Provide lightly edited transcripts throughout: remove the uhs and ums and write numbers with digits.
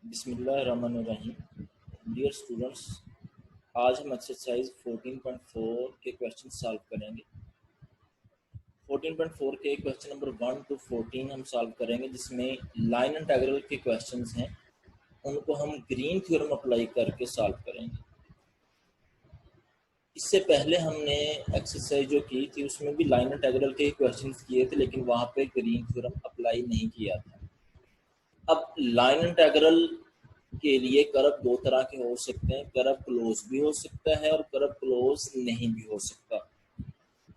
बिस्मिल्लाहिर्रहमानिर्रहीम। Dear students, आज हम एक्सरसाइज 14.4 के क्वेश्चन सॉल्व करेंगे। 14.4 के क्वेश्चन नंबर 1 to 14 हम सॉल्व करेंगे, जिसमें लाइन इंटीग्रल के क्वेश्चंस हैं, उनको हम ग्रीन थ्योरम अप्लाई करके सॉल्व करेंगे। इससे पहले हमने एक्सरसाइज जो की थी उसमें भी लाइन इंटीग्रल के क्वेश्चंस किए थे, लेकिन वहाँ पे ग्रीन थ्योरम अप्लाई नहीं किया था। अब लाइन इंटीग्रल के लिए कर्व दो तरह के हो सकते हैं, कर्व क्लोज भी हो सकता है और कर्व क्लोज नहीं भी हो सकता।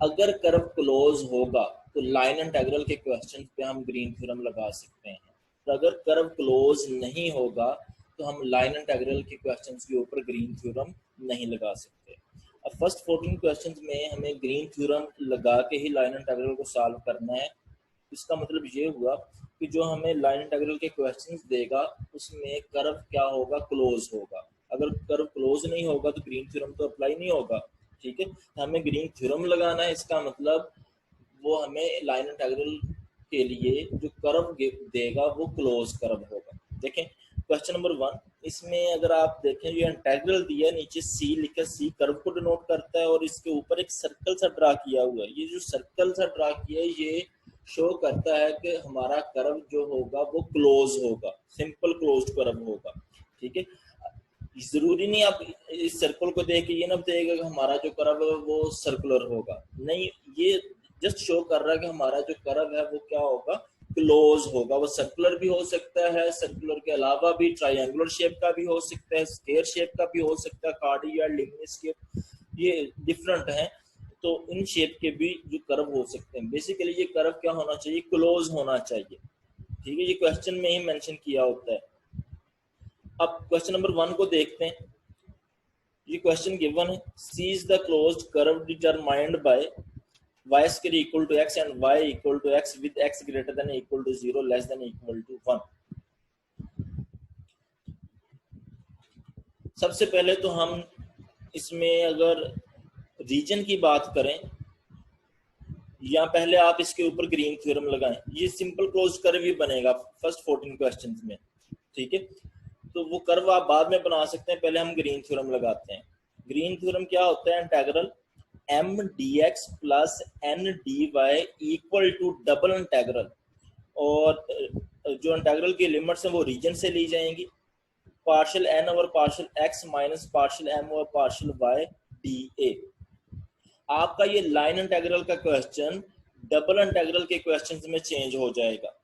अगर कर्व क्लोज होगा तो लाइन इंटीग्रल के क्वेश्चन पे हम ग्रीन थ्योरम लगा सकते हैं, तो अगर कर्व क्लोज नहीं होगा तो हम लाइन इंटीग्रल के क्वेश्चन के ऊपर ग्रीन थ्योरम नहीं लगा सकते। अब फर्स्ट 14 क्वेश्चन में हमें ग्रीन थ्योरम लगा के ही लाइन इंटीग्रल को सॉल्व करना है। इसका मतलब ये हुआ कि जो हमें लाइन इंटीग्रल के क्वेश्चंस देगा उसमें कर्व क्या होगा, क्लोज होगा। अगर कर्व क्लोज नहीं होगा तो ग्रीन थ्योरम तो अप्लाई नहीं होगा। ठीक है, हमें ग्रीन थ्योरम लगाना है। इसका मतलब वो हमें लाइन इंटीग्रल के लिए जो कर्व देगा वो क्लोज कर्व होगा। देखें क्वेश्चन नंबर 1, इसमें अगर आप देखें ये इंटीग्रल दिया, नीचे सी लिखा, सी कर्व को डिनोट करता है और इसके ऊपर एक सर्कल सा ड्रा किया हुआ है। ये जो सर्कल सा ड्रा किया है ये शो करता है कि हमारा कर्व जो होगा वो क्लोज होगा, सिंपल क्लोज्ड कर्व होगा। ठीक है, जरूरी नहीं आप इस सर्कल को देख के ये ना बताइएगा कि हमारा जो कर्व है वो सर्कुलर होगा, नहीं, ये जस्ट शो कर रहा है कि हमारा जो कर्व है वो क्या होगा, क्लोज होगा। वो सर्कुलर भी हो सकता है, सर्कुलर के अलावा भी ट्रायंगुलर शेप का भी हो सकता है, स्क्वायर शेप का भी हो सकता है, कार्डियल, लिग्निस शेप, ये डिफरेंट है। तो इन शेप के भी जो कर्व हो सकते हैं। बेसिकली ये कर्व क्या होना चाहिए, क्लोज होना चाहिए। ठीक है, ये क्वेश्चन में ही मेंशन किया होता है। अब क्वेश्चन नंबर 1 को देखते हैं। ये क्वेश्चन गिवन है, C is the closed curve determined by y square equal to x and y equal to x with x greater than equal to 0 less than equal to 1। सबसे पहले तो हम इसमें अगर रीजन की बात करें या पहले आप इसके ऊपर ग्रीन थ्योरम लगाएं, ये सिंपल क्लोज कर्व ही बनेगा फर्स्ट 14 क्वेश्चंस में। ठीक है, तो वो कर्व आप बाद में बना सकते हैं, पहले हम ग्रीन थ्योरम लगाते हैं। ग्रीन थ्योरम क्या होता है, integral m dx plus n dy equal to double integral, और जो इंटीग्रल की लिमिट्स हैं वो रीजन से ली जाएंगी, partial n over partial x minus partial m over partial y dA। आपका ये लाइन इंटीग्रल का क्वेश्चन डबल इंटीग्रल के क्वेश्चंस में चेंज हो जाएगा।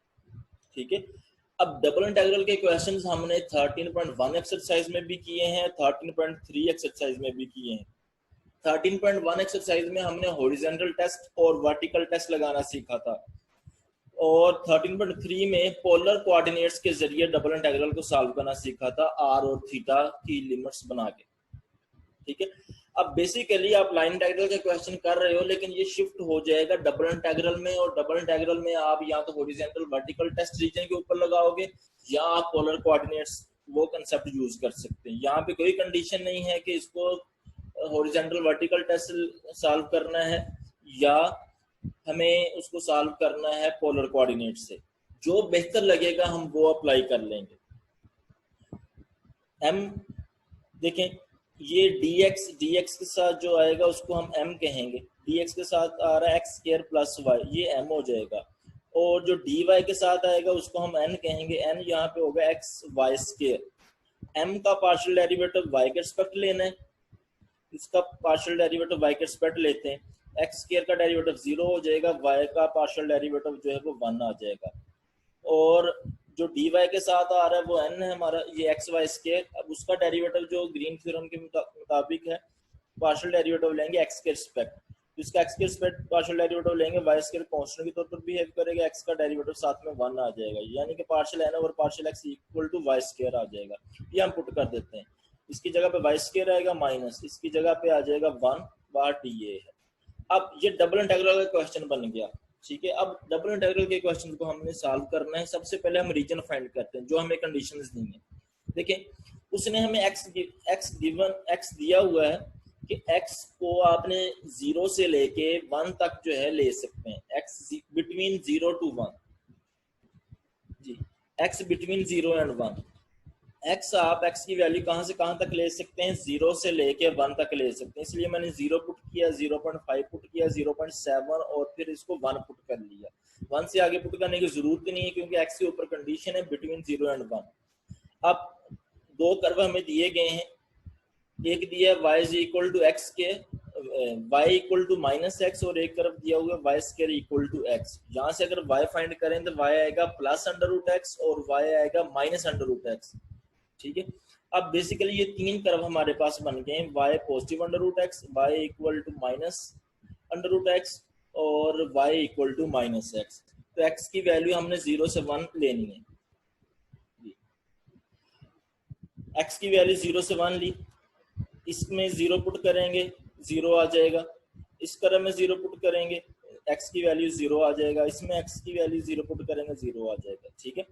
ठीक है, अब डबल इंटीग्रल के क्वेश्चंस हमने 13.1 एक्सरसाइज में भी किए हैं, 13.3 एक्सरसाइज में भी किए हैं। 13.1 एक्सरसाइज में हमने हॉरिजॉन्टल टेस्ट और वर्टिकल टेस्ट लगाना सीखा था, और 13.3 में पोलर कोऑर्डिनेट्स के जरिए डबल इंटीग्रल को सॉल्व करना सीखा था, आर और थीटा की लिमिट्स बना के। ठीक है, अब बेसिकली आप लाइन इंटीग्रल के क्वेश्चन कर रहे हो, लेकिन ये शिफ्ट हो जाएगा डबल इंटीग्रल में, और डबल इंटीग्रल में आप या तो हॉरिजॉन्टल वर्टिकल टेस्ट रीजन के ऊपर लगाओगे या आप पोलर कोऑर्डिनेट्स वो कंसेप्ट यूज कर सकते हैं। यहाँ पे कोई कंडीशन नहीं है कि इसको हॉरिजॉन्टल वर्टिकल टेस्ट सॉल्व करना है या हमें उसको सॉल्व करना है पोलर कोऑर्डिनेट से। जो बेहतर लगेगा हम वो अप्लाई कर लेंगे। m देखें, ये dx के साथ जो आएगा उसको हम m कहेंगे, dx के साथ आ रहा है x स्क्वायर प्लस y, ये m हो जाएगा, और जो dy के साथ आएगा उसको हम n कहेंगे, n यहाँ पे होगा x y स्क्वायर। m का पार्शियल डेरिवेटिव y के रिस्पेक्ट लेना है, इसका पार्शियल डेरिवेटिव y के रिस्पेक्ट लेते हैं, x स्क्वायर का डेरिवेटिव 0 हो जाएगा, y का पार्शियल डेरिवेटिव जो है वो 1 आ जाएगा, और जो dy के साथ आ रहा है वो n है हमारा, ये x y स्क्वायर। अब उसका डेरिवेटिव जो ग्रीन थ्योरम के मुताबिक है, पार्शियल डेरिवेटिव लेंगे x के रिस्पेक्ट, तो इसका x के रिस्पेक्ट पार्शियल डेरिवेटिव लेंगे, y स्क्वायर कांस्टेंट के तौर पर बिहेव करेगा, x का डेरिवेटिव साथ में 1 आ जाएगा, यानी कि partial n over partial x equal to y square आ जाएगा। ये हम पुट कर देते हैं, इसकी जगह पे y स्क्वायर आएगा माइनस, इसकी जगह पे आ जाएगा 1 बार dA है। अब ये डबल इंटीग्रल का क्वेश्चन बन गया। ठीक है, अब डबल इंटीग्रल के क्वेश्चन को हमने सॉल्व करना है। सबसे पहले हम रीजन फाइंड करते हैं जो हमें कंडीशंस दी हैं। देखिए, उसने हमें x दिया हुआ है कि x को आपने 0 से लेके 1 तक जो है ले सकते हैं, x बिटवीन 0 to 1 जी, x बिटवीन 0 and 1, एक्स आप एक्स की वैल्यू कहाँ से कहाँ तक ले सकते हैं, 0 से लेके 1 तक ले सकते हैं, इसलिए मैंने 0 पुट किया, 0.5 पुट किया, 0.7 और फिर इसको 1 पुट कर लिया। 1 से आगे पुट करने की जरूरत नहीं है क्योंकि एक्स के ऊपर कंडीशन है बिटवीन 0 एंड 1। अब दो कर्व हमें दिए गए हैं, एक दिया है y is equal to x के y equal to minus x और एक कर्व दिया हुआ है y square equal to x. यहाँ से अगर y फाइंड करें तो y आएगा प्लस अंडर रूट एक्स और y आएगा माइनस अंडर रूट एक्स। ठीक है, अब बेसिकली ये तीन कर्व हमारे पास बन गए हैं, y positive under root x, y equal to minus under root x और y equal to minus x. तो x की वैल्यू हमने 0 से 1 लेनी है। x की वैल्यू 0 से 1 ली, इसमें 0 पुट करेंगे 0 आ जाएगा, इस कर्व में 0 पुट करेंगे x की वैल्यू 0 आ जाएगा, इसमें x की वैल्यू 0 पुट करेंगे 0 आ जाएगा। ठीक है,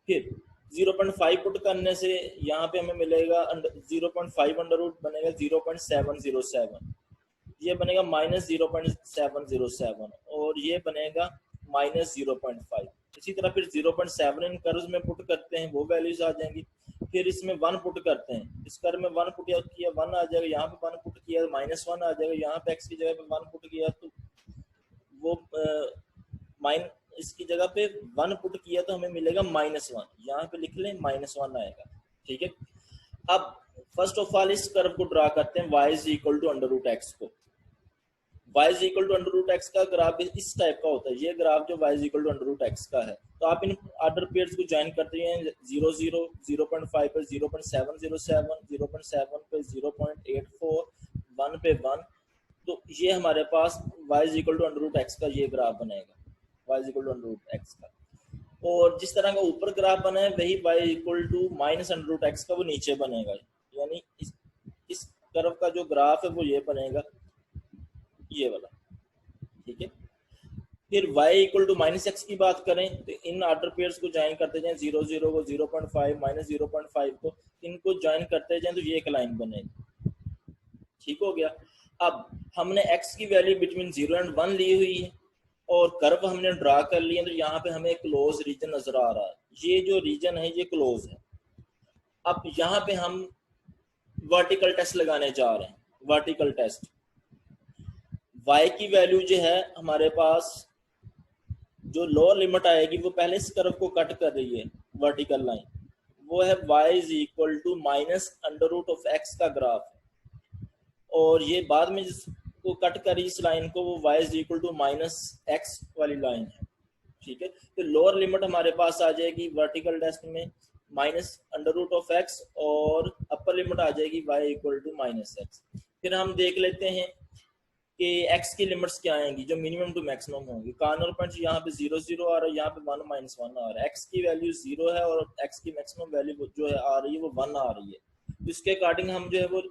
फिर 0.5 पुट करने से यहाँ पे हमें मिलेगा 0.5 अंडर रूट बनेगा 0.707, ये बनेगा माइनस 0.707 और ये बनेगा माइनस 0.5। इसी तरह फिर 0.7 इन कर्व्स में पुट करते हैं, वो वैल्यूज आ जाएंगी। फिर इसमें 1 पुट करते हैं, इस कर्व में 1 पुट किया 1 आ जाएगा, यहाँ पे 1 पुट किया माइनस 1 आ जाएगा, यहाँ पे x की जगह पे 1 पुट किया तो वो माइन इसकी जगह पे 1 पुट किया तो हमें मिलेगा -1, यहाँ पे लिख लें -1 आएगा। ठीक है, अब फर्स्ट ऑफ ऑल इस कर्व को ड्रा करते हैं y is equal to under root x को। y is equal to under root x का ग्राफ इस टाइप का होता है, ये ग्राफ जो y is equal to under root x का है। तो आप इन ऑर्डर पेयर्स को ज्वाइन करते हैं 0 0 0.5 पे 0.707 0.7 पे 0.84 1 पे 1, तो ये हमारे पास y is equal to under root x का ये ग्राफ बनेगा, y is equal to under root x का। और जिस तरह का ऊपर ग्राफ बना है वही y equal to minus under root x का वो नीचे बनेगा, यानी इस कर्व का जो ग्राफ है वो ये बनेगा, ये वाला। ठीक है, फिर y equal to minus x की बात करें तो इन ऑर्डर पेयर्स को ज्वाइन करते जाएं, 0 0 को 0.5 माइनस 0.5 को, इनको ज्वाइन करते जाएं तो ये एक लाइन बनेगी। ठीक हो गया, अब हमने x की वैल्यू बिटवीन 0 एंड 1 ली हुई है और कर्व हमने ड्रा कर लिया, तो यहाँ पे हमें क्लोज रीजन नजर आ रहा है, ये जो रीजन है ये क्लोज है। अब यहाँ पे हम वर्टिकल टेस्ट लगाने जा रहे हैं, वर्टिकल टेस्ट। y की वैल्यू जो है हमारे पास जो लोअर लिमिट आएगी वो पहले इस कर्व को कट कर रही है, वर्टिकल लाइन, वो है y is equal to minus under root of x का ग्राफ, और ये बाद में जिसको कट करी इस लाइन को वो y is equal to minus x वाली लाइन है। ठीक है, तो लोअर लिमिट हमारे पास आ जाएगी वर्टिकल टेस्ट में minus under root of x और अपर लिमिट आ जाएगी y equal to minus x. फिर हम देख लेते हैं कि x की लिमिट्स क्या आएंगी जो मिनिमम टू मैक्सिमम होंगी। कॉर्नर पॉइंट यहाँ पे 0 0 आ रहा है, यहाँ पे 1 -1 आ रहा है, x की वैल्यू 0 है और x की मैक्सिमम वैल्यू जो है आ रही है वो 1 आ रही है। तो इसके अकॉर्डिंग हम जो है वो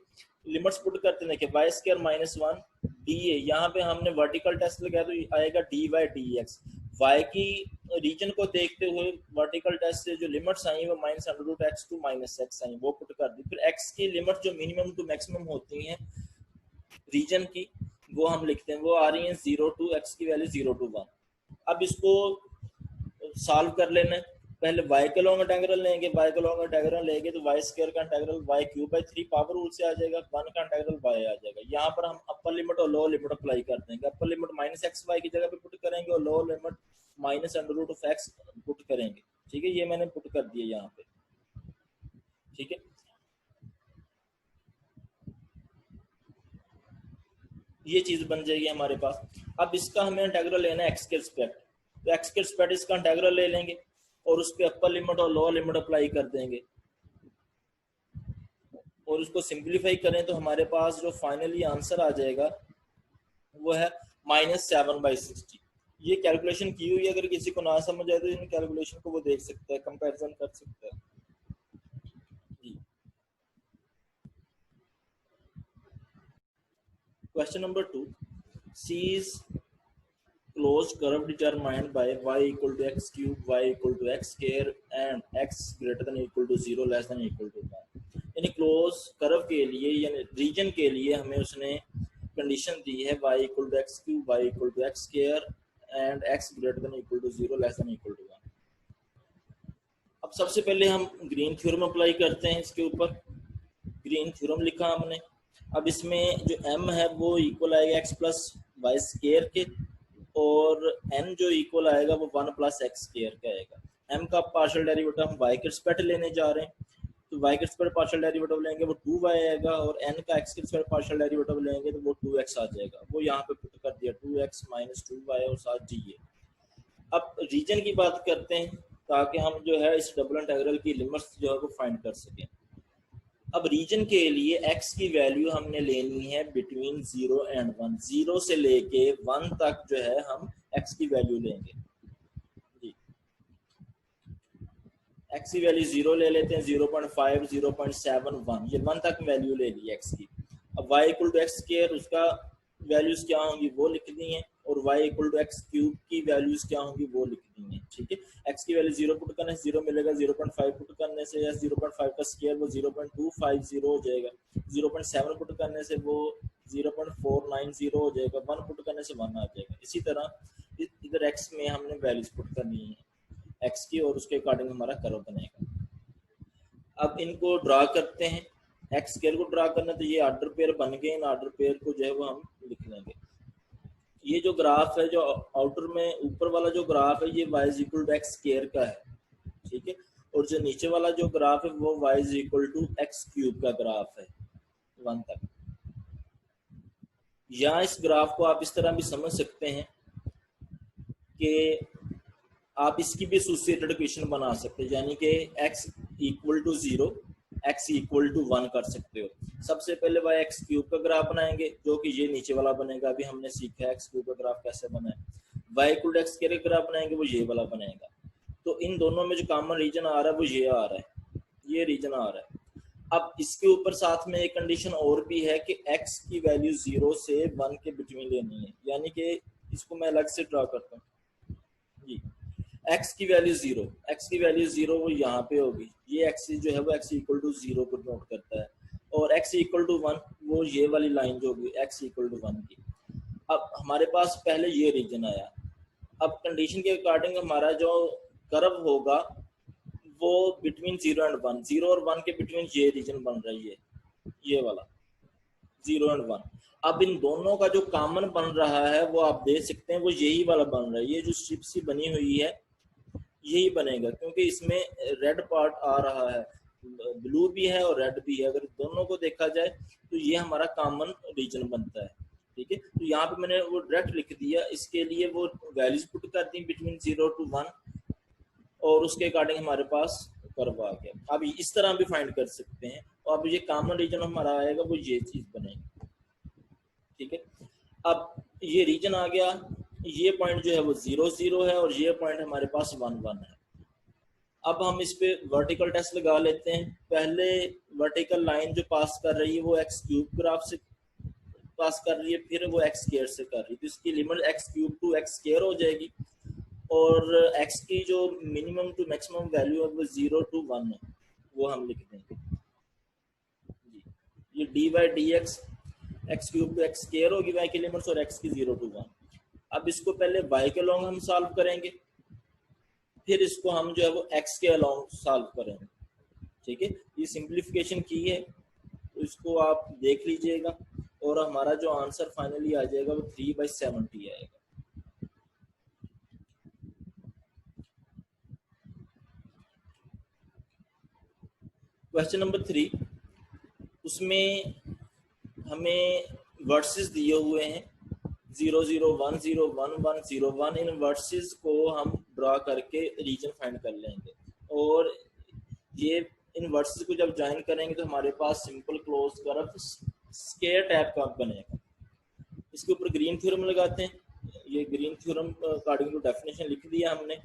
लिमिट्स पुट करते हैं, देखिए वाई स्क्वायर -1 डी ए, यहाँ पे हमने वर्टिकल टेस्ट लगाया तो आएगा dy dx। y की रीजन को देखते हुए वर्टिकल टेस्ट से जो लिमिट्स आई वो minus under root x two minus x आई, वो पुट कर दी। फिर x की लिमिट जो मिनिमम टू मैक्सिमम होती हैं रीजन की वो हम लिखते हैं, वो आ रही है 0 टू x की वैल्यू 0 टू 1। अब इसको सॉल्व कर लेना है, पहले y का लॉन्ग इंटीग्रल लेंगे, y का लॉन्ग इंटीग्रल लेंगे तो y स्क्वायर का integral y cube by 3 power rule से आ जाएगा, 1 का इंटीग्रल y आ जाएगा। यहाँ पर हम अपर लिमिट और लोअर लिमिट अप्लाई कर देंगे, upper limit minus x y की जगह पे पुट करेंगे और lower limit minus under root of x put करेंगे। ठीक है, ये मैंने पुट कर दिया यहाँ पे। ठीक है, ये चीज बन जाएगी हमारे पास। अब इसका हमें इंटीग्रल लेना है एक्स के रिस्पेक्ट, तो एक्स के रिस्पेक्ट इसका इंटीग्रल ले लेंगे और उस पर अपर लिमिट और लोअर लिमिट अप्लाई कर देंगे और उसको सिंप्लीफाई करें तो हमारे पास जो फाइनली आंसर आ जाएगा वो है -7/60। ये कैलकुलेशन की हुई, अगर किसी को ना समझ आए तो इन कैलकुलेशन को वो देख सकता है, कंपैरिजन कर सकता है। Question number 2, C is closed curve determined by y equal to x cube, y equal to x square and x greater than equal to 0 less than equal to 1। यानी क्लोज कर्व के लिए यानी reason के लिए हमें उसने condition दी है y equal to x cube, y equal to x square and x greater than equal to 0 less than equal to 1। अब अब सबसे पहले हम ग्रीन थ्योरम अप्लाई करते हैं इसके ऊपर। ग्रीन थ्योरम लिखा हमने। अब इसमें जो m है वो इक्वल आएगा x प्लस वाई स्केयर के, और n जो इक्वल आएगा वो 1 प्लस एक्स स्केयर का आएगा। m का पार्शियल डेरिवेटिव हम y के रिस्पेक्ट लेने जा रहे हैं, तो y के रिस्पेक्ट पार्शियल डेरिवेटिव लेंगे वो 2y आएगा, और n का x के रिस्पेक्ट पार्शियल डेरिवेटिव लेंगे तो वो 2x आ जाएगा। वो यहाँ पे पुट कर दिया 2x माइनस 2y और साथ dA। अब रीजन की बात करते हैं ताकि हम जो है इस डबल इंटीग्रल की लिमिट्स जो है वो फाइंड कर सकें। अब रीजन के लिए x की वैल्यू हमने लेनी है बिटवीन 0 एंड 1, 0 से लेके 1 तक जो है हम x की वैल्यू लेंगे जी। x की वैल्यू 0 ले लेते हैं, 0.5, 0.7, 1, ये 1 तक वैल्यू ले ली x की। अब y equal to x square, उसका वैल्यूज क्या होंगी वो लिखनी है, और y equal to x cube की वैल्यूज क्या होंगी वो लिखनी है। ठीक है, x की वैल्यू 0 पुट करने से 0 मिलेगा, 0.5 पुट करने से या 0.5 का स्क्वायर वो 0.250 हो जाएगा, 0.7 पुट करने से वो 0.490 हो जाएगा, 1 पुट करने से 1 आ जाएगा। इसी तरह इधर x में हमने वैल्यूज पुट करनी है x की, और उसके अकॉर्डिंग हमारा कर्व बनेगा। अब इनको ड्रा करते हैं। एक्स स्क्वायर को ड्रा करना, तो ये ऑर्डर पेयर बन गए, इन ऑर्डर पेयर को जो है वो हम लिख लेंगे। ये जो ग्राफ है, जो आउटर में ऊपर वाला जो ग्राफ है ये y is equal to x square का है, ठीक है, और जो नीचे वाला जो ग्राफ है वो y is equal to x cube का ग्राफ है 1 तक। या इस ग्राफ को आप इस तरह भी समझ सकते हैं कि आप इसकी भी एसोसिएटेड इक्वेशन बना सकते हैं, यानी कि x equal to 0, x equal to 1 कर सकते हो। सबसे पहले y एक्स क्यूब का ग्राफ बनाएंगे, जो कि ये नीचे वाला बनेगा। अभी हमने सीखा है एक्स क्यूब का ग्राफ कैसे बनाए। y equal to x square का ग्राफ बनाएंगे, वो ये वाला बनेगा। तो इन दोनों में जो कॉमन रीजन आ रहा है वो ये आ रहा है, ये रीजन आ रहा है। अब इसके ऊपर साथ में एक कंडीशन और भी है कि x की वैल्यू 0 से 1 के बिटवीन लेनी है, यानी कि इसको मैं अलग से ड्रा करता हूँ जी। x की वैल्यू 0, x की वैल्यू 0 वो यहाँ पे होगी, ये x जो है वो x इक्वल टू 0 को नोट करता है, और x इक्वल टू 1 वो ये वाली लाइन जो होगी x इक्वल टू 1 की। अब हमारे पास पहले ये रीजन आया। अब कंडीशन के अकॉर्डिंग हमारा जो कर्व होगा वो बिटवीन 0 एंड 1, 0 और 1 के बिटवीन ये रीजन बन रही है, ये वाला 0 एंड 1। अब इन दोनों का जो कॉमन बन रहा है वो आप देख सकते हैं, वो यही वाला बन रहा है। ये जो स्ट्रिप सी बनी हुई है यही बनेगा, क्योंकि इसमें रेड पार्ट आ रहा है, ब्लू भी है और रेड भी है। अगर दोनों को देखा जाए तो ये हमारा कॉमन रीजन बनता है, ठीक है। तो यहाँ पे मैंने वो डायरेक्ट लिख दिया, इसके लिए वो वैल्यूज पुट कर दी बिटवीन 0 टू 1, और उसके अकॉर्डिंग हमारे पास कर्व आ गया। अब इस तरह भी फाइंड कर सकते हैं, और अब ये कॉमन रीजन हमारा आएगा वो ये चीज बनेगी, ठीक है। अब ये रीजन आ गया, ये पॉइंट जो है वो 0 0 है, और ये पॉइंट हमारे पास 1 1 है। अब हम इस पे वर्टिकल टेस्ट लगा लेते हैं। पहले वर्टिकल लाइन जो पास कर रही है वो एक्स क्यूब ग्राफ से पास कर रही है, फिर वो एक्स स्क्वायर से कर रही है, तो इसकी limit x cube two x square हो जाएगी, और एक्स की जो मिनिमम टू मैक्सिमम वैल्यू है वो 0 टू 1 है, वो हम लिख देंगे जी। ये D by D x cube two x square होगी वाई की लिमिट्स, और एक्स की 0 टू 1। अब इसको पहले y के अलोंग हम सॉल्व करेंगे, फिर इसको हम जो है वो x के अलोंग सॉल्व करेंगे, ठीक है। ये सिंप्लीफिकेशन की है, तो इसको आप देख लीजिएगा, और हमारा जो आंसर फाइनली आ जाएगा वो 3/70 आएगा। क्वेश्चन नंबर 3, उसमें हमें वर्सेस दिए हुए हैं 0 0 1 0 1 1 0 1। इन वर्सेस को हम ड्रा करके रीजन फाइंड कर लेंगे, और ये इन वर्सेस को जब ज्वाइन करेंगे तो हमारे पास simple close curve square type का बनेगा। इसके ऊपर ग्रीन थ्योरम लगाते हैं। ये Green theorem according to definition लिख दिया हमने,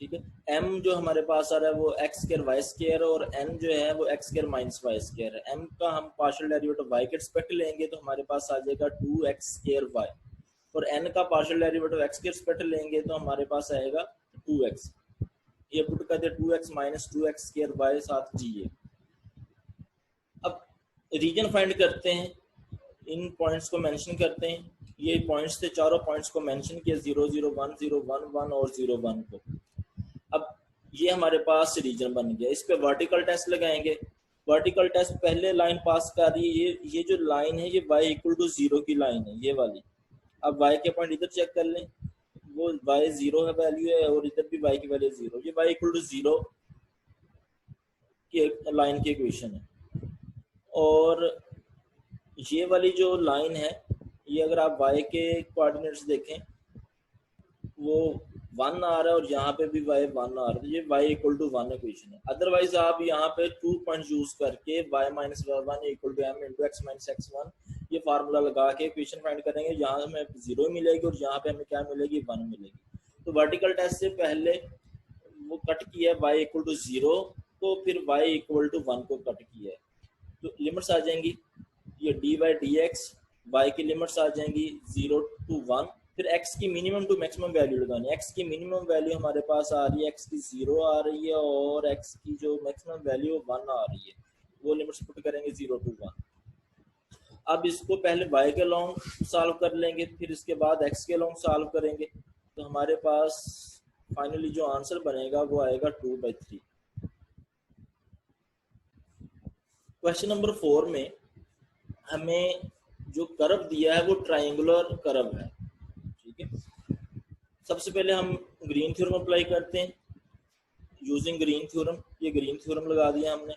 ठीक है। m जो हमारे पास आ रहा है वो एक्स स्क्वायर वाई स्क्वायर, और n जो है वो x square minus y square है। m का हम पार्शियल डेरिवेटिव y के रिस्पेक्ट लेंगे तो हमारे पास आ जाएगा 2x स्क्वायर y, और n का पार्शियल डेरिवेटिव x के रिस्पेक्ट लेंगे तो हमारे पास आएगा 2x। ये पुट कर दे 2x minus 2x square y साथ g। अब रीजन फाइंड करते हैं, इन पॉइंट्स को मेंशन करते हैं। ये पॉइंट्स थे, चारों पॉइंट्स को मेंशन किया, 0 0 1 0 1 1 और 0 1 को। अब ये हमारे पास रीजन बन गया। इस पे वर्टिकल टेस्ट लगाएंगे। वर्टिकल टेस्ट पहले लाइन पास कर रही है, ये जो लाइन है ये y इक्वल टू 0 की लाइन है, ये वाली। अब y के पॉइंट इधर चेक कर लें, वो y 0 है वैल्यू है, और इधर भी y की वैल्यू 0, ये y इक्वल टू 0 की लाइन की इक्वेशन है। और ये वाली जो लाइन है, ये अगर आप y के कोऑर्डिनेट्स देखें वो 1 आ रहा है, और यहाँ पे भी y 1 आ रहा है, ये y इक्वल टू 1 इक्वेशन है। अदरवाइज आप यहाँ पे 2 पॉइंट यूज करके y minus y1 equal to m into x minus x1 ये फार्मूला लगा के इक्वेशन फाइंड करेंगे। यहाँ हमें 0 मिलेगी और यहाँ पे हमें क्या मिलेगी, 1 मिलेगी। तो वर्टिकल टेस्ट से पहले वो कट किया y इक्वल टू 0 को, फिर y इक्वल टू 1 को कट किया है। तो लिमिट्स आ जाएंगी, ये dy dx y की लिमिट्स आ जाएंगी 0 टू 1, फिर x की मिनिमम टू मैक्सिमम वैल्यू लगानी है। x की मिनिमम वैल्यू हमारे पास आ रही है, x की 0 आ रही है, और x की जो मैक्सिमम वैल्यू 1 आ रही है, वो लिमिट्स पुट करेंगे 0 टू 1। अब इसको पहले y के लॉन्ग सॉल्व कर लेंगे, फिर इसके बाद x के लॉन्ग सॉल्व करेंगे, तो हमारे पास फाइनली जो आंसर बनेगा वो आएगा 2/3। क्वेश्चन नंबर 4 में हमें जो कर्व दिया है वो ट्रायंगुलर कर्व है, ठीक है। सबसे पहले हम ग्रीन थ्योरम अप्लाई करते हैं, यूजिंग ग्रीन थ्योरम। ये ग्रीन थ्योरम लगा दिया हमने।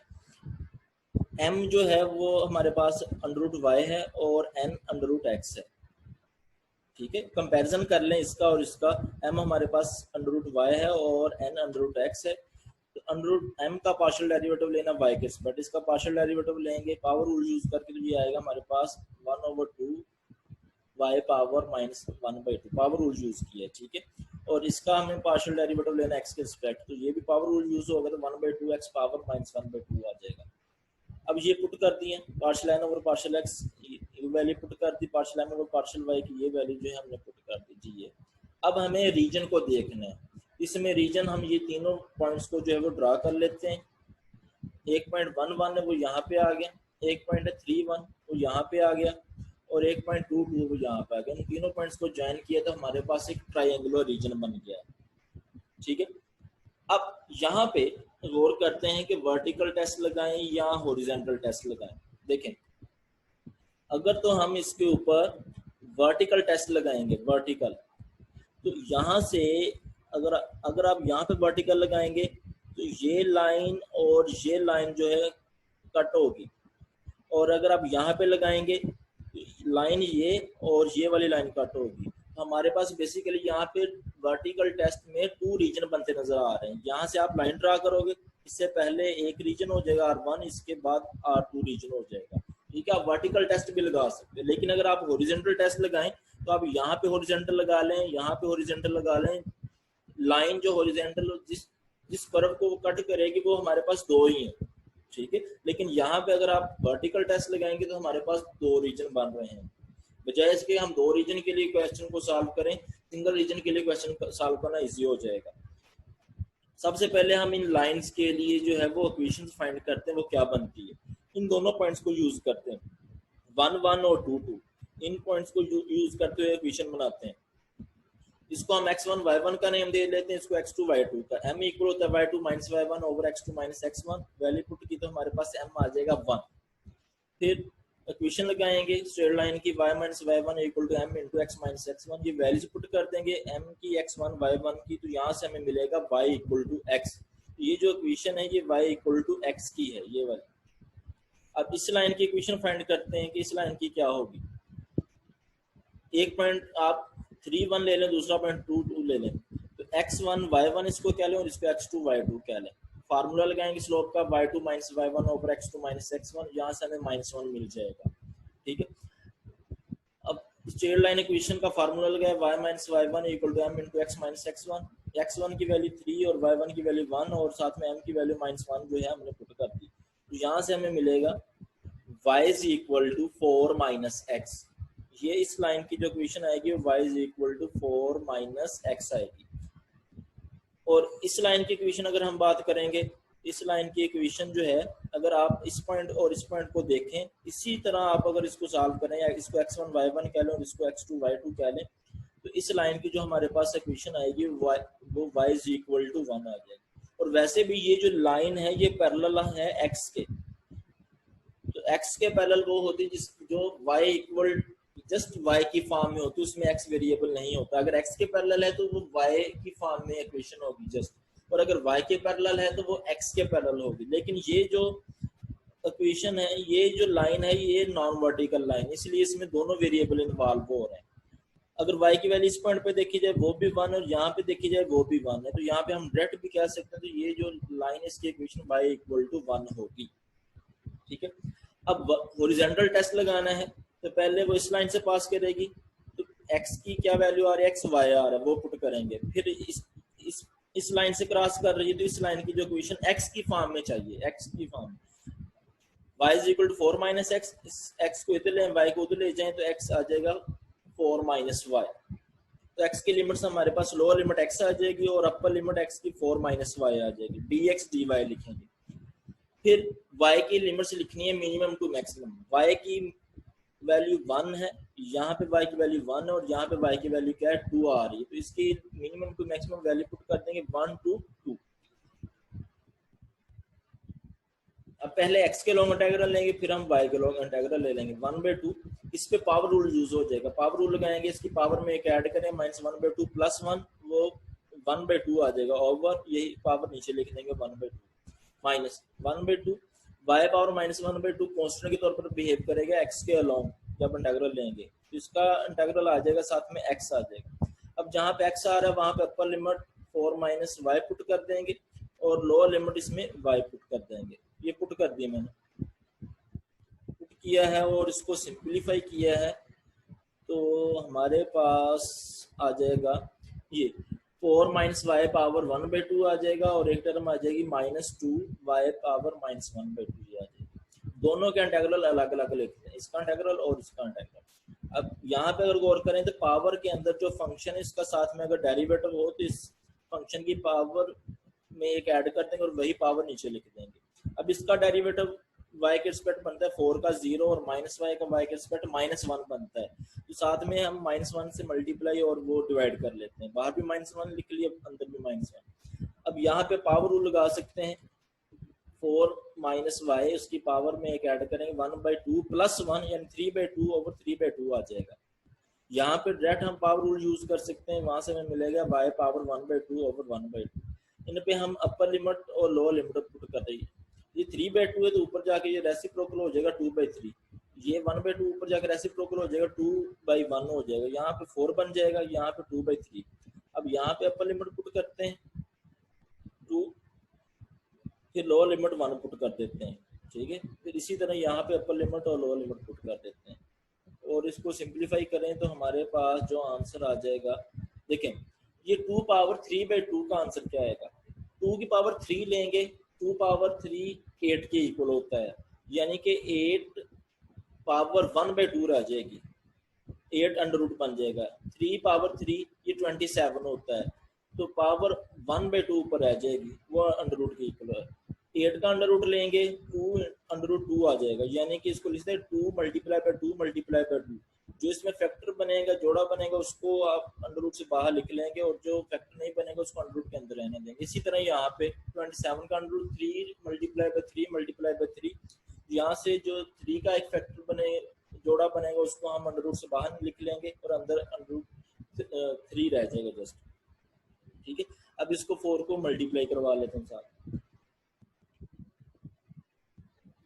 m जो है वो हमारे पास √y है और n √x है, ठीक है। कंपैरिजन कर लें इसका और इसका, m हमारे पास √y है और n √x है। तो m का पार्शियल डेरिवेटिव लेना y के रिस्पेक्ट, इसका पार्शियल डेरिवेटिव लेंगे पावर रूल यूज करके, तो ये आएगा हमारे पास 1/2 y power -1/2, power rule use किया, ठीक है। और इसका हमें पार्शियल डेरिवेटिव लेना x के रिस्पेक्ट, तो ये भी पावर रूल यूज होगा, तो 1/2 x पावर -1/2 आ जाएगा। अब ये पुट कर दिए partial n over partial x, ये वैल्यू पुट कर दी, partial n over partial y की ये वैल्यू जो है हमने पुट कर दी जी। ये अब हमें रीजन को देखना है। इसमें रीजन हम ये तीनों पॉइंट्स को जो है वो ड्रा कर लेते हैं। 1.11 है वो यहाँ पे आ गया, 1.31 वो यहाँ पे आ गया, और 1.22 वो यहाँ पे आ गया। इन तीनों पॉइंट्स को ज्वाइन किया तो हमारे पास एक ट्रायंगुलर रीजन बन गया, ठीक है। अब यहाँ पे गौर करते हैं कि वर्टिकल टेस्ट लगाएं या हॉरिजॉन्टल टेस्ट लगाएं। देखें, अगर तो हम इसके ऊपर वर्टिकल टेस्ट लगाएंगे, वर्टिकल, तो यहाँ से अगर आप यहाँ पे वर्टिकल लगाएंगे तो ये लाइन और ये लाइन जो है कट होगी, और अगर आप यहाँ पे लगाएंगे तो लाइन ये और ये वाली लाइन कट होगी। तो हमारे पास बेसिकली यहाँ पे वर्टिकल टेस्ट में 2 रीजन बनते नजर आ रहे हैं। यहाँ से आप लाइन ड्रा करोगे, इससे पहले एक रीजन हो जाएगा R1, इसके बाद R2 रीजन हो जाएगा, ठीक है। आप वर्टिकल टेस्ट भी लगा सकते हैं, लेकिन अगर आप हॉरिजॉन्टल टेस्ट लगाएं तो आप यहाँ पे हॉरिजॉन्टल लगा लें, यहाँ पे हॉरिजॉन्टल लगा लें। लाइन जो हॉरिजॉन्टल जिस कर्व को वो कट करेगी वो हमारे पास 2 ही है, ठीक है। लेकिन यहाँ पे अगर आप वर्टिकल टेस्ट लगाएंगे तो हमारे पास 2 रीजन बन रहे हैं। बजाय इसके हम 2 रीजन के लिए क्वेश्चन को सॉल्व करें, सिंगल रीजन के लिए क्वेश्चन सॉल्व करना इजी हो जाएगा। सबसे पहले हम इन लाइंस के लिए जो है वो इक्वेशंस फाइंड करते हैं, वो क्या बनती है। इन दोनों पॉइंट्स को यूज करते हैं, 1 1 और 2 2, इन पॉइंट्स को यूज करते हुए इक्वेशन बनाते हैं। इसको हम x1 y1 का नेम दे लेते हैं, इसको x2 y2 का। m इक्वल होता है y2 minus y1 over x2 minus x1। Value put की तो हमारे पास m आ जाएगा 1। फिर इक्वेशन लगाएंगे स्ट्रेट लाइन की, y minus y1 equal to m into x minus x1। ये वैल्यूज पुट कर देंगे m की, x1 y1 की, तो यहाँ से हमें मिलेगा y इक्वल टू x। ये जो इक्वेशन है ये y इक्वल टू x की है, ये वाली। अब इस लाइन की इक्वेशन फाइंड करते हैं कि इस लाइन की क्या होगी। एक पॉइंट आप 3 1 ले लें, दूसरा पॉइंट 2 2 ले लें, तो x1 y1 इसको क्या लें और इसको x2 y2 क्या लें। फार्मूला लगाएंगे स्लोप का, y2 minus y1 over x2 minus x1, यहाँ से हमें -1 मिल जाएगा, ठीक है। अब स्ट्रेट लाइन इक्वेशन का फार्मूला लगाए, y minus y1 equal to m into x minus x1। x1 की वैल्यू 3 और y1 की वैल्यू 1, और साथ में m की वैल्यू -1 जो है हमने पुट कर दी। तो यहाँ से हमें मिलेगा y is equal to 4 minus x। ये इस लाइन की जो इक्वेशन आएगी वो y is equal to 4 minus x आएगी। और इस लाइन की इक्वेशन अगर हम बात करेंगे, इस लाइन की इक्वेशन जो है, अगर आप इस पॉइंट और इस पॉइंट को देखें, इसी तरह आप अगर इसको सॉल्व करें, या इसको x1 y1 कह लें और इसको x2 y2 कह लें, तो इस लाइन की जो हमारे पास इक्वेशन आएगी वो y इज इक्वल टू 1 आ जाएगी। और वैसे भी ये जो लाइन है ये पैरेलल है एक्स के, तो एक्स के पैरेलल वो होती है जिस जो y इक्वल जस्ट y की फॉर्म में होती है, उसमें x वेरिएबल नहीं होता। अगर x के पैरेलल है तो वो y की फॉर्म में इक्वेशन होगी जस्ट, और अगर y के पैरेलल है तो वो x के पैरेलल होगी। लेकिन ये जो इक्वेशन है, ये जो लाइन है, ये नॉन वर्टिकल लाइन, इसलिए इसमें दोनों वेरिएबल इन्वॉल्व हो रहे हैं। अगर y की वैल्यू इस पॉइंट पे देखी जाए वो भी 1 और यहाँ पे देखी जाए वो भी 1 है, तो यहाँ पे हम डायरेक्ट भी कह सकते हैं तो ये जो लाइन है इसकी इक्वेशन y इक्वल टू 1 होगी। ठीक है, अब हॉरिजॉन्टल टेस्ट लगाना है तो पहले वो इस लाइन से पास करेगी, तो x की क्या वैल्यू आ रही है, x y आ रहा है, वो पुट करेंगे। फिर इस लाइन से क्रॉस कर रही है तो इस लाइन की जो इक्वेशन x की फॉर्म में चाहिए, x की फॉर्म में y is equal to 4 minus x, x को इधर ले y को उधर ले जाए तो x आ जाएगा 4 माइनस y। तो x की लिमिट्स हमारे पास लोअर लिमिट x आ जाएगी और अपर लिमिट x की 4 माइनस y आ जाएगी, dx dy लिखेंगे। फिर y की लिमिट्स लिखनी है मिनिमम टू मैक्सिमम। y की वैल्यू 1 है, यहाँ पे y की वैल्यू 1 है और यहाँ पे y की वैल्यू क्या है 2 आ रही है, तो इसकी minimum to maximum value put कर देंगे 1 to 2। अब पहले x के लॉन्ग इंटीग्रल लेंगे, फिर हम y के लॉन्ग इंटीग्रल ले लेंगे 1/2। इस पे पावर रूल यूज हो जाएगा, पावर रूल लगाएंगे, इसकी पावर में एक ऐड करें -1/2 प्लस 1, वो 1/2 आ जाएगा, ओवर यही पावर नीचे लिख देंगे 1/2 माइनस 1/2। y पावर -1/2 कांस्टेंट के तौर पर बिहेव करेगा x के अलोंग जब इंटीग्रल लेंगे, तो इसका इंटीग्रल आ जाएगा साथ में x आ जाएगा। अब जहाँ पे x आ रहा है वहाँ पे upper limit 4 minus y put कर देंगे और लोअर लिमिट इसमें y पुट कर देंगे। ये पुट कर दिया मैंने, पुट किया है और इसको सिंप्लीफाई किया है, तो हमारे पास आ जाएगा ये 4 माइनस वाई पावर 1/2 आ जाएगा और एक टर्म आ जाएगी -2y पावर -1/2 आ जाएगी। दोनों के इंटीग्रल अलग अलग लिखते हैं, इसका इंटीग्रल और इसका इंटीग्रल। अब यहाँ पे अगर गौर करें तो पावर के अंदर जो फंक्शन है इसका साथ में अगर डेरिवेटिव हो तो इस फंक्शन की पावर में एक ऐड कर देंगे और वही पावर नीचे लिख देंगे। अब इसका डेरिवेटिव y के रिस्पेक्ट बनता है 4 का 0 और माइनस वाई का y के रिस्पेक्ट -1 बनता है, तो साथ में हम -1 से मल्टीप्लाई और वो डिवाइड कर लेते हैं, बाहर भी -1 लिख लिया अंदर भी -1। अब यहाँ पे पावर रूल लगा सकते हैं 4 माइनस वाई, उसकी पावर में एक ऐड करेंगे 1/2 प्लस 1 यानी 3/2 ओवर 3/2 आ जाएगा। यहाँ पे डायरेक्ट हम पावर रूल यूज कर सकते हैं, वहां से हमें मिलेगा y पावर 1/2 ओवर 1/2। इन पे हम अपर लिमिट और लोअर लिमिट पुट कर देंगे। ये 3/2 है तो ऊपर जाके ये रेसिप्रोकल हो जाएगा 2/3, ये 1/2 ऊपर जाके रेसिप्रोकल हो जाएगा 2/1 हो जाएगा, यहाँ पे 4 बन जाएगा, यहाँ पे 2/3। अब यहाँ पे अपर लिमिट पुट करते हैं 2, फिर लोअर लिमिट 1 पुट कर देते हैं। ठीक है, फिर इसी तरह यहाँ पे अपर लिमिट और लोअर लिमिट पुट कर देते हैं और इसको सिंप्लीफाई करें तो हमारे पास जो आंसर आ जाएगा, देखें ये 2 पावर 3/2 का आंसर क्या आएगा, 2 की पावर 3 लेंगे, 2 पावर 3 8 के इक्वल होता है, यानी कि 8 पावर 1/2 रह जाएगी, 8 अंडर रूट बन जाएगा। 3 पावर 3 ये 27 होता है, तो पावर 1/2 ऊपर रह जाएगी, वो अंडर रूट के इक्वल है। 8 का अंडर रूट लेंगे 2 अंडर रूट 2 आ जाएगा, यानी कि इसको लिखते हैं 2 मल्टीप्लाई बाय 2 मल्टीप्लाई बाय 2। जो इसमें फैक्टर बनेगा, जोड़ा बनेगा, उसको आप अंडर रूट से बाहर लिख लेंगे और जो फैक्टर नहीं बनेगा उसको अंडर रूट के अंदर रहने देंगे। इसी तरह यहाँ पे 27 का under root 3 multiply by 3 multiply by 3, यहाँ से जो 3 का एक फैक्टर बने जोड़ा बनेगा उसको हम अंडर रूट से बाहर लिख लेंगे और अंदर अंडर रूट 3 रह जाएगा जस्ट। ठीक है, अब इसको 4 को मल्टीप्लाई करवा लेते हैं साथ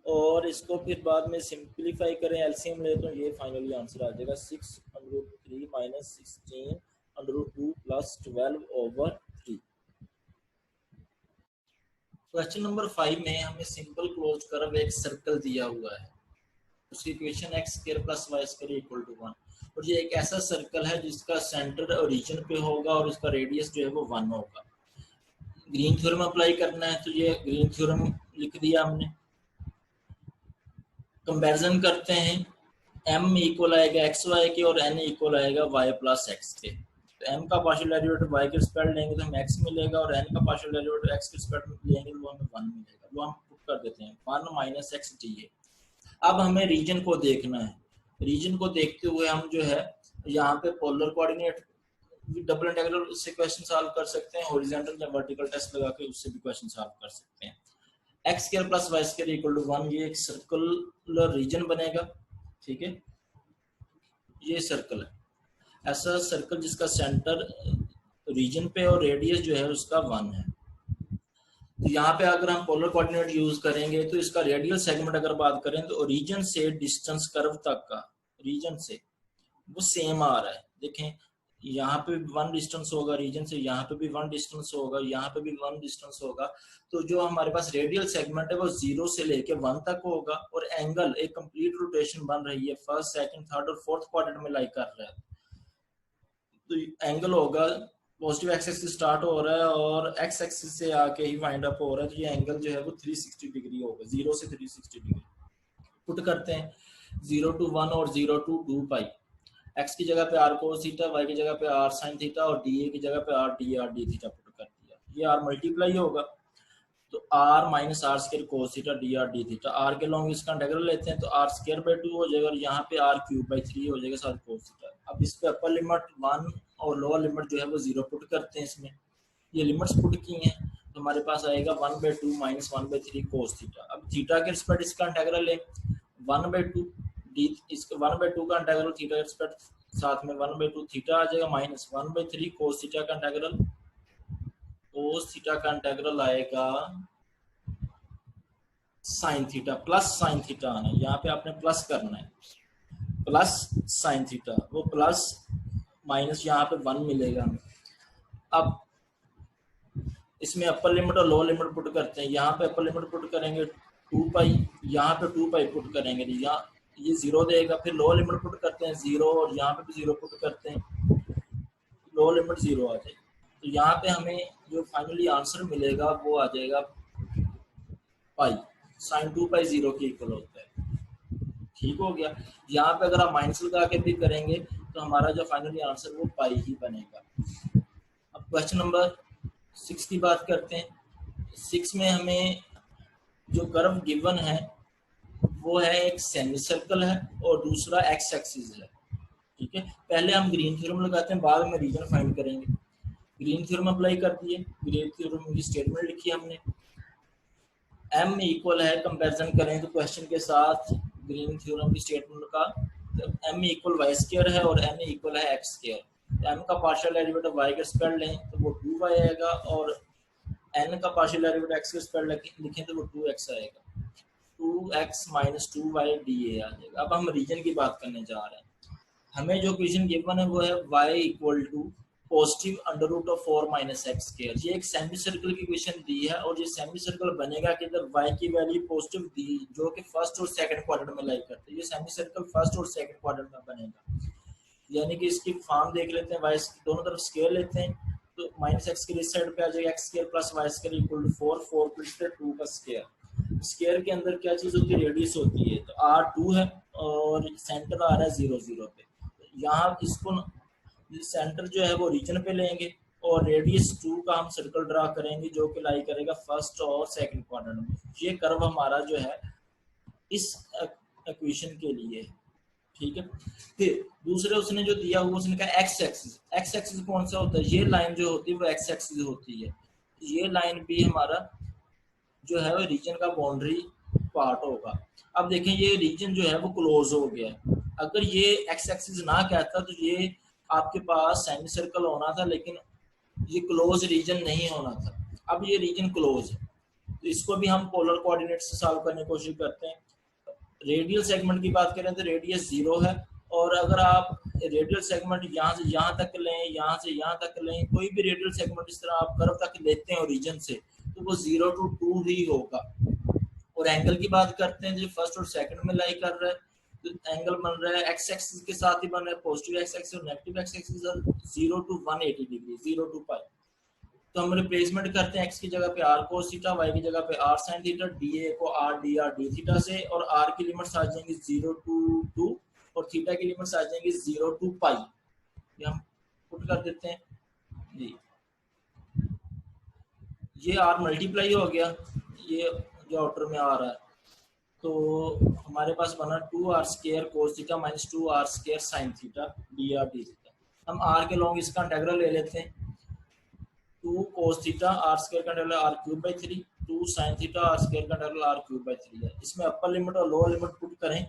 और इसको फिर बाद में सिंप्लीफाई करें, एलसीएम ले तो ये फाइनली आंसर आ जाएगा 6 under root 3 minus 16 under root 2 plus 12 over 3। Question number 5 में हमें सिंपल क्लोज कर्व एक सर्कल दिया हुआ है, उसकी equation x square plus y square equal to 1, और ये एक ऐसा सर्कल है जिसका सेंटर ओरिजिन पे होगा और इसका रेडियस जो है वो 1 होगा। ग्रीन थ्योरम अप्लाई करना है, तो ये ग्रीन थ्योरम लिख दिया हमने। कंपैरिजन करते हैं, m इक्वल आएगा xy के और n इक्वल आएगा y प्लस x के, तो m का पार्शियल डेरिवेटिव y के रिस्पेक्ट लेंगे तो हमें x मिलेगा और n का पार्शियल डेरिवेटिव x के रिस्पेक्ट लेंगे तो हमें 1 मिलेगा, वो हम पुट कर देते हैं 1 माइनस x dA। अब हमें रीजन को देखना है, रीजन को देखते हुए हम जो है यहाँ पे पोलर कोऑर्डिनेट डबल इंटीग्रल से क्वेश्चन सॉल्व कर सकते हैं, हॉरिजॉन्टल या वर्टिकल टेस्ट लगा के उससे भी क्वेश्चन सॉल्व कर सकते हैं। X square plus y square equal to 1, ये एक सर्कुलर रीजन बनेगा, ठीक है, ये सर्कल है, ऐसा सर्कल जिसका सेंटर रीजन पे और रेडियस जो है उसका 1 है। तो यहाँ पे अगर हम पोलर कोऑर्डिनेट यूज करेंगे तो इसका रेडियल सेगमेंट अगर बात करें तो रीजन से डिस्टेंस कर्व तक का रीजन से वो सेम आ रहा है। देखें यहाँ पे भी 1 डिस्टेंस होगा रीजन से, यहाँ पे भी 1 डिस्टेंस होगा, यहाँ पे भी 1 डिस्टेंस होगा। तो जो हमारे पास रेडियल सेगमेंट है वो 0 से लेके 1 तक होगा और एंगल एक कंप्लीट रोटेशन बन रही है, फर्स्ट सेकंड थर्ड और फोर्थ क्वाड्रेंट में लाई कर रहा है। तो एंगल होगा पॉजिटिव एक्स एक्सिस स्टार्ट हो रहा है और एक्स एक्सिस से आके ही वाइंड अप हो रहा है, तो ये एंगल जो है वो 360 डिग्री होगा, 0 से 360 डिग्री। पुट करते हैं 0 to 1 और 0 to 2 पाई। एक्स की जगह पे आर कोस थीटा, वाई की जगह पे आर साइन थीटा और डी ए की जगह पे r d r d theta put कर दिया। ये आर मल्टीप्लाई होगा तो r minus r square cos theta d r d theta. R के लॉन्ग इसका इंटीग्रल लेते हैं तो आर स्क्वायर बाई 2 हो जाएगा और यहाँ पे आर क्यूब बाई 3 हो जाएगा साथ कोस थीटा। अब इस पे अपर लिमिट 1 और लोअर लिमिट जो है वो 0 पुट करते हैं इसमें। ये लिमिट्स पुट की हैं तो हमारे पास आएगा 1/2 माइनस 1/3 कोस थीटा। अब थीटा के रिस्पेक्ट इसका इंटीग्रल ले 1/2 डी, इसका 1/2 का इंटीग्रल थीटा के रिस्पेक्ट साथ में 1/2 थीटा आ जाएगा माइनस 1/3 कोस थीटा का इंटीग्रल। कोस थीटा का इंटीग्रल आएगा sine theta plus sine theta आना है, यहाँ पे आपने प्लस करना है, प्लस साइन थीटा, वो प्लस माइनस यहाँ पे 1 मिलेगा। अब इसमें अपर लिमिट और लोअर लिमिट पुट करते हैं। यहाँ पे अपर लिमिट पुट करेंगे 2 पाई, यहाँ पे 2 पाई पुट करेंगे, यहाँ ये 0 देगा। फिर लोअर लिमिट पुट करते हैं 0 और यहाँ पे भी 0 पुट करते हैं, लोअर लिमिट 0 आ जाएगी। तो यहाँ पे हमें जो फाइनली आंसर मिलेगा वो आ जाएगा पाई, साइन 2 पाई 0 के इक्वल होता है। ठीक हो गया। यहाँ पे अगर आप माइनस लगा के भी करेंगे तो हमारा जो फाइनली आंसर वो पाई ही बनेगा। अब क्वेश्चन नंबर 6 की बात करते हैं। 6 में हमें जो कर्व गिवन है वो है एक सेमी सर्कल है और दूसरा एक्स एक्सिस है, ठीक है। पहले हम ग्रीन थ्योरम लगाते हैं, बाद में रीजन फाइंड करेंगे। ग्रीन थ्योरम अप्लाई कर दिए, ग्रीन थ्योरम की स्टेटमेंट लिखी हमने, m इक्वल है, कंपैरिजन करें तो क्वेश्चन के साथ ग्रीन थ्योरम की स्टेटमेंट का, तो m इक्वल वाई स्क्वायर है और n इक्वल है एक्स स्क्वायर। m का पार्शियल डेरिवेटिव y के रिस्पेक्ट लें तो वो 2y आएगा और n का पार्शियल डेरिवेटिव x के रिस्पेक्ट लिखें तो वो 2x आएगा, 2x माइनस 2y dA आ जाएगा। अब हम रीजन की बात करने जा रहे हैं। हमें जो इक्वेशन गिवन है वो है y equal to positive under root of 4 minus x square. ये एक सेमी सर्कल की इक्वेशन दी है और ये सेमी सर्कल बनेगा कि इधर y की वैल्यू पॉजिटिव दी जो कि फर्स्ट और सेकंड क्वाड्रेंट में लाई करते हैं। ये सेमी सर्कल फर्स्ट और सेकंड क्वाड्रेंट में बनेगा, यानी कि इसकी फॉर्म देख लेते हैं। y दोनों तरफ स्क्वायर लेते हैं तो माइनस एक्स के इस साइड पे आ जाएगा x square plus y square equal to 4, 4 plus 2 का स्क्वायर। स्क्वायर के अंदर क्या चीज होती है, रेडियस होती है। तो r 2 है और सेंटर आ रहा है 0 0 पे। यहाँ इसको सेंटर जो है वो रीजन पे लेंगे और रेडियस 2 का हम सर्कल ड्रा करेंगे जो कि लाई करेगा फर्स्ट और सेकंड क्वाड्रेंट में। ये कर्व हमारा जो है इस इक्वेशन के लिए, ठीक है। फिर दूसरे उसने जो दिया हुआ उसने कहा एक्स एक्सिस। एक्स एक्सिस कौन सा होता है, ये लाइन जो होती है वो एक्स एक्सिस होती है। ये लाइन भी हमारा जो है वो रीजन का बाउंड्री पार्ट होगा। अब देखें ये रीजन जो है वो क्लोज हो गया। अगर ये एक्स एक्सिस ना कहता तो ये आपके पास सेमी सर्कल होना था, लेकिन ये क्लोज रीजन नहीं होना था। अब ये रीजन क्लोज है तो इसको भी हम पोलर कोऑर्डिनेट से सॉल्व करने की कोशिश करते हैं। रेडियल सेगमेंट की बात करें तो रेडियस 0 है और अगर आप रेडियल सेगमेंट यहाँ से यहाँ तक लें, यहाँ से यहाँ तक लें, कोई भी रेडियल सेगमेंट इस तरह आप कर्व तक लेते हैं ओरिजिन से तो वो 0 to 2 ही होगा। और एंगल की बात करते हैं जो फर्स्ट और सेकंड में लाई कर रहा है तो एंगल बन रहा है एक्स एक्सिस के साथ ही बन रहा है, पॉजिटिव एक्स एक्सिस और negative x axis 0 to 180 degree, 0 to पाई। तो हम रिप्लेसमेंट करते हैं एक्स की जगह पे आर कोस थीटा, वाई की जगह पे आर साइन थीटा, डीए को are d r d theta से, और आर की लिमिट्स आ जाएंगी 0 to 2 और थीटा की लिमिट्स आ जाएंगी 0 to पाई। ये हम पुट कर देते हैं जी। ये आर मल्टीप्लाई हो गया, ये जो आउटर में आ रहा है तो हमारे पास बना 2r square cos theta minus 2r square sine theta d r d theta. हम आर के लॉन्ग इसका इंटेग्रल ले लेते हैं, 2 cos थीटा आर स्क्वायर का integral r cube by 3, 2 sin theta r square का इंटीग्रल आर क्यूब बाई 3 है। इसमें अपर लिमिट और लोअर लिमिट पुट करें,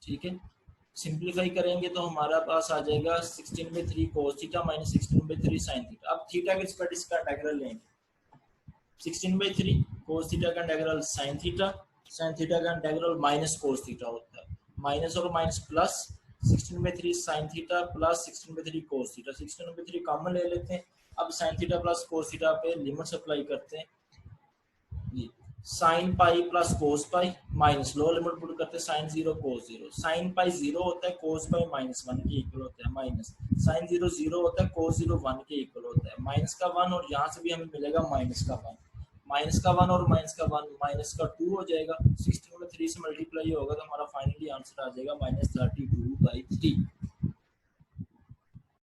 ठीक है। सिंप्लीफाई करेंगे तो हमारा पास आ जाएगा 16/3 cos theta minus 16/3 sin theta. अब थीटा के रिस्पेक्ट इसका इंटीग्रल लेंगे, 16/3 cos थीटा का integral sin theta, sin theta का इंटीग्रल माइनस cos थीटा होता है, माइनस और minus plus 16/3 sin theta plus 16/3 cos theta, 16/3 common ले लेते हैं। अब sin theta plus cos theta पे लिमिट्स अप्लाई करते हैं, ये sin pi plus cos pi minus low limit put करते हैं sin 0 cos 0, sin पाई 0 होता है, cos पाई -1 के इक्वल होता है, माइनस sin 0 0 होता है, cos 0 1 के इक्वल होता है, माइनस का 1 और यहाँ से भी हमें मिलेगा माइनस का 1, माइनस का 1 और माइनस का 1 माइनस का 2 हो जाएगा, 16 में 3 से मल्टीप्लाई होगा तो हमारा फाइनली आंसर आ जाएगा -32/3।